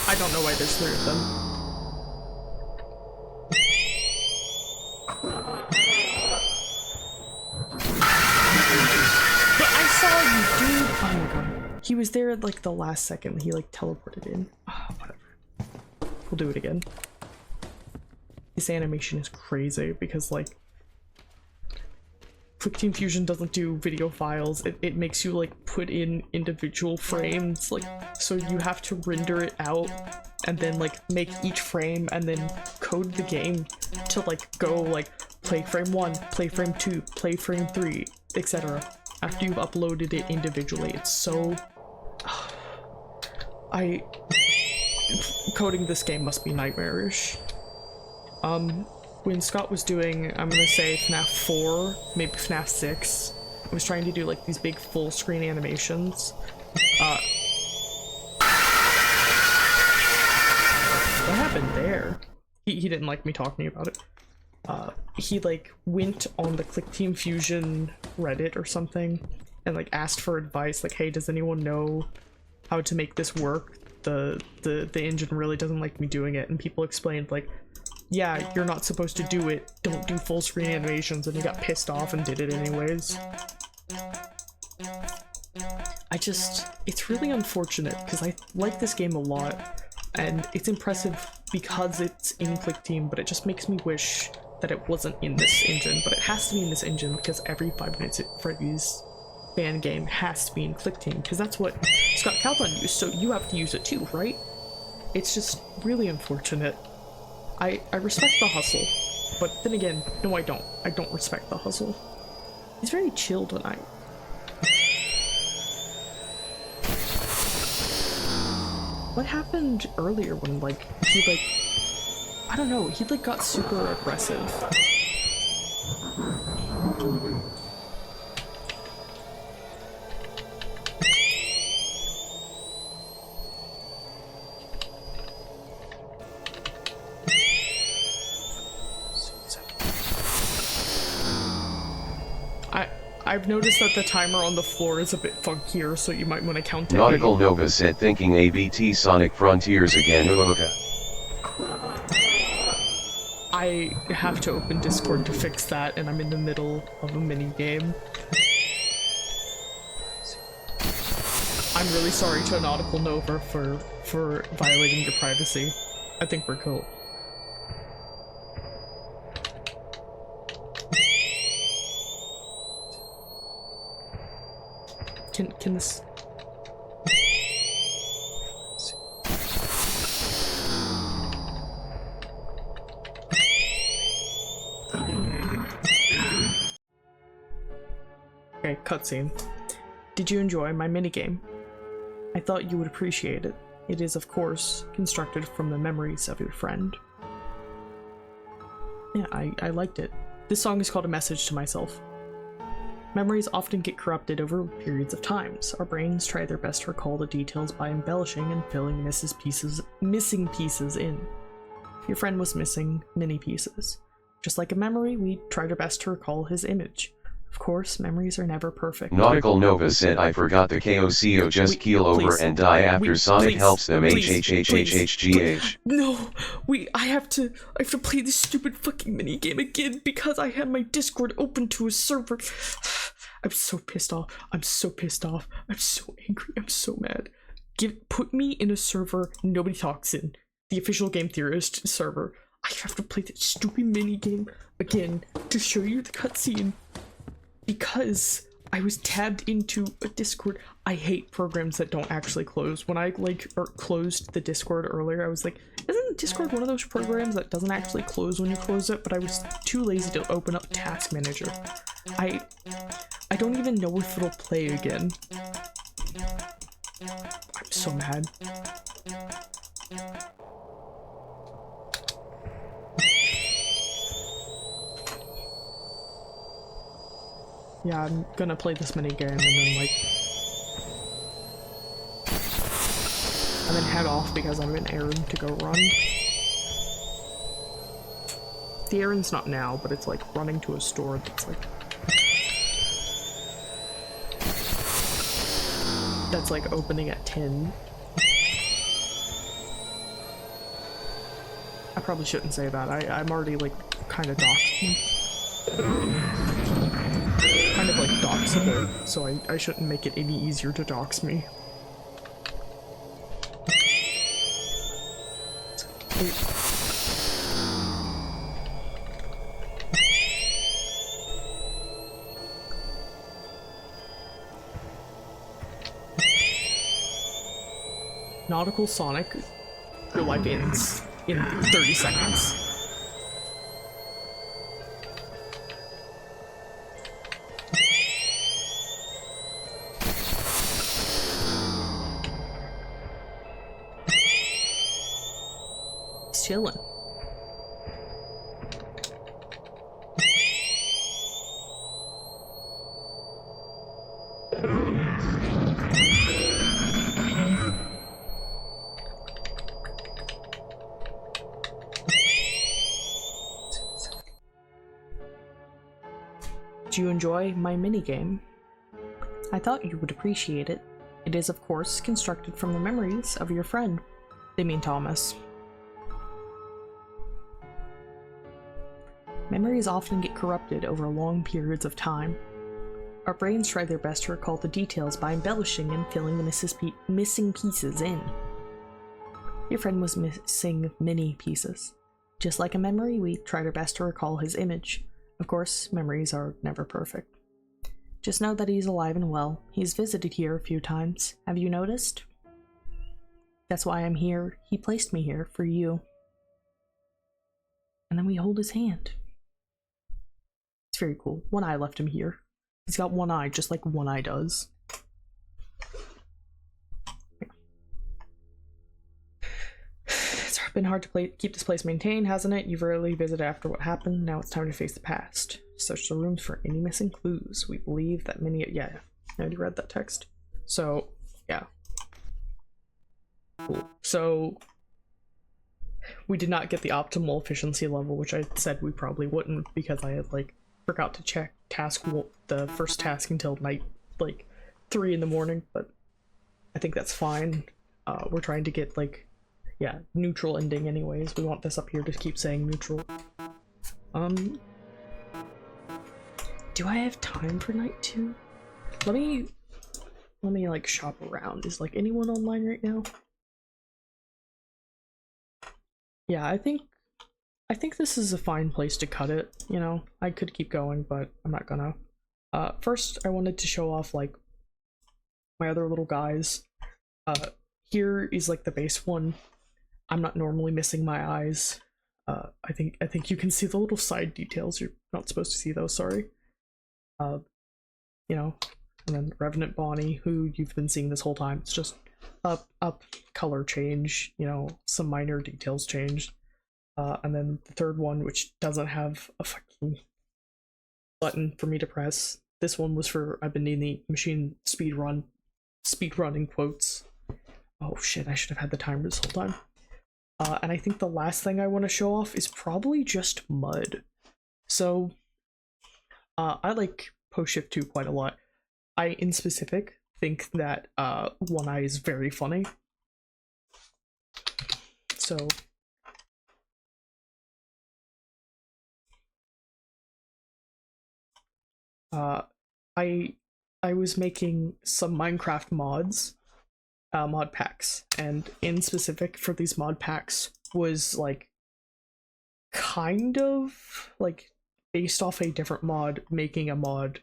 I don't know why there's 3 of them. But I saw you, dude! Oh my god. He was there at like the last second. He like teleported in. Oh, whatever. We'll do it again. This animation is crazy because like QuickTime Fusion doesn't do video files. It makes you like put in individual frames, like so you have to render it out and then like make each frame and then code the game to like go like play frame 1, play frame 2, play frame 3, etc. after you've uploaded it individually. It's so coding this game must be nightmarish. When Scott was doing, I'm gonna say FNAF 4, maybe FNAF 6, I was trying to do like these big full screen animations. What happened there? He didn't like me talking about it. He like went on the QuickTime Fusion Reddit or something and like asked for advice, like, hey, does anyone know how to make this work? The engine really doesn't like me doing it. And people explained like, yeah, you're not supposed to do it. Don't do full screen animations, and he got pissed off and did it anyways. It's really unfortunate because I like this game a lot and it's impressive because it's in QuickTime, but it just makes me wish that it wasn't in this engine, but it has to be in this engine because every 5 Nights at Freddy's fan game has to be in QuickTime because that's what Scott Calthon used, so you have to use it too, right? It's just really unfortunate. I respect the hustle, but then again, no I don't. I don't respect the hustle. He's very chill tonight. What happened earlier when like, he like, I don't know, he like got super aggressive. I've noticed that the timer on the floor is a bit funkier, so you might want to count it. Nautical Nova said thinking ABT Sonic Frontiers again. I have to open Discord to fix that, and I'm in the middle of a mini game. I'm really sorry to Nautical Nova for violating your privacy. I think we're cool. Can this... Okay, cutscene. Did you enjoy my minigame? I thought you would appreciate it. It is, of course, constructed from the memories of your friend. Yeah, I liked it. This song is called A Message to Myself. Memories often get corrupted over periods of times. Our brains try their best to recall the details by embellishing and filling missing pieces in. Your friend was missing many pieces. Just like a memory, we tried our best to recall his image. Of course, memories are never perfect. Nautical Nova said I forgot the KOCO just keel over and die after Sonic helps them HHHHHGH. No, I have to play this stupid fucking minigame again because I had my Discord open to a server. I'm so pissed off. I'm so pissed off. I'm so angry. I'm so mad. Put me in a server nobody talks in. The official Game Theorist server. I have to play this stupid minigame again to show you the cutscene. Because I was tabbed into a Discord. I hate programs that don't actually close. When I closed the Discord earlier, I was like, isn't Discord one of those programs that doesn't actually close when you close it? But I was too lazy to open up Task Manager. I don't even know if it'll play again. I'm so mad. Yeah, I'm gonna play this minigame and then head off because I have an errand to go run. The errand's not now, but it's like running to a store that's like opening at 10. I probably shouldn't say that. I'm already like kind of doxable, so I shouldn't make it any easier to dox me. Nautical Sonic, your life ends in 30 seconds. Chillin'. Do you enjoy my minigame? I thought you would appreciate it. It is, of course, constructed from the memories of your friend. They mean Thomas. Memories often get corrupted over long periods of time. Our brains try their best to recall the details by embellishing and filling the missing pieces in. Your friend was missing many pieces. Just like a memory, we tried our best to recall his image. Of course, memories are never perfect. Just know that he's alive and well. He's visited here a few times. Have you noticed? That's why I'm here. He placed me here for you. And then we hold his hand. It's very cool. One Eye left him here. He's got one eye, just like One Eye does. It's been hard to keep this place maintained, hasn't it? You've rarely visited after what happened. Now it's time to face the past. Search the rooms for any missing clues. We believe that many... Yeah, I already read that text. So, yeah. Cool. So, we did not get the optimal efficiency level, which I said we probably wouldn't because I had, like, forgot to check the first task until night, like 3 in the morning, but I think that's fine. We're trying to get, like, yeah, neutral ending anyways. We want this up here to keep saying neutral. Do I have time for night 2? Let me like shop around. Is like anyone online right now? Yeah, I think this is a fine place to cut it, you know? I could keep going, but I'm not gonna. First, I wanted to show off, like, my other little guys. Here is, like, the base one. I'm not normally missing my eyes. I think you can see the little side details. You're not supposed to see those, sorry. You know, and then Revenant Bonnie, who you've been seeing this whole time. It's just up, color change, you know, some minor details changed. And then the third one, which doesn't have a fucking button for me to press. This one was for, I've been needing the machine speedrun in quotes. Oh shit, I should have had the timer this whole time. And I think the last thing I want to show off is probably just mud. So, I like Post Shift 2 quite a lot. I, in specific, think that One Eye is very funny. So... I was making some Minecraft mods, mod packs, and in specific for these mod packs was like kind of like based off a different mod, making a mod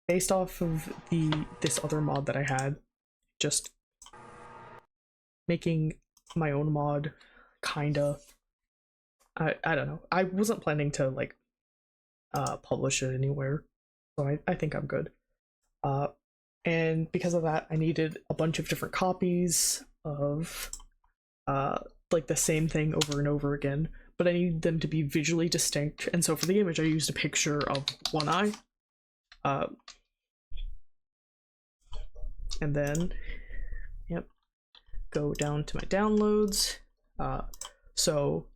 based off of this other mod that I had, just making my own mod, kinda. I don't know. I wasn't planning to like publish it anywhere, so I think I'm good. And because of that, I needed a bunch of different copies of like the same thing over and over again, but I needed them to be visually distinct, and so for the image I used a picture of One Eye. And then, yep, go down to my downloads. So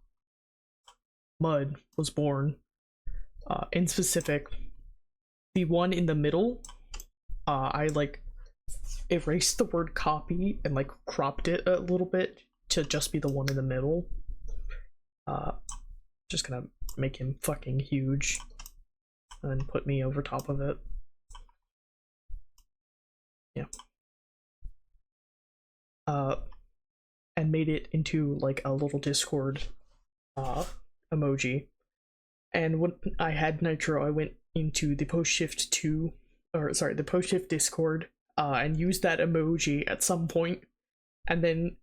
Mud was born. In specific, the one in the middle, I like erased the word copy and like cropped it a little bit to just be the one in the middle. Just gonna make him fucking huge and put me over top of it. Yeah. And made it into like a little Discord emoji. And when I had Nitro, I went into the PostShift Discord, and used that emoji at some point. And then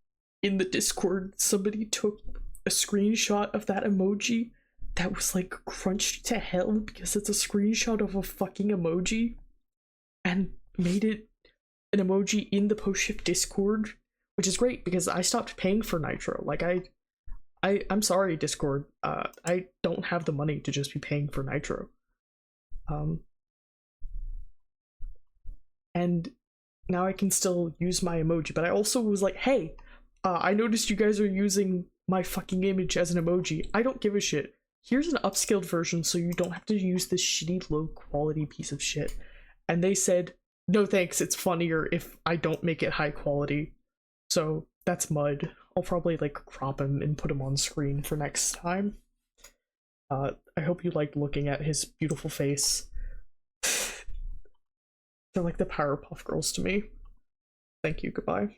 in the Discord, somebody took a screenshot of that emoji that was like crunched to hell because it's a screenshot of a fucking emoji, and made it an emoji in the PostShift Discord, which is great because I stopped paying for Nitro. Like I'm sorry, Discord. I don't have the money to just be paying for Nitro. And now I can still use my emoji, but I also was like, hey, I noticed you guys are using my fucking image as an emoji. I don't give a shit. Here's an upscaled version so you don't have to use this shitty low quality piece of shit. And they said, no thanks, it's funnier if I don't make it high quality. So that's Mud. I'll probably like crop him and put him on screen for next time. I hope you liked looking at his beautiful face. They're like the Powerpuff Girls to me. Thank you, goodbye.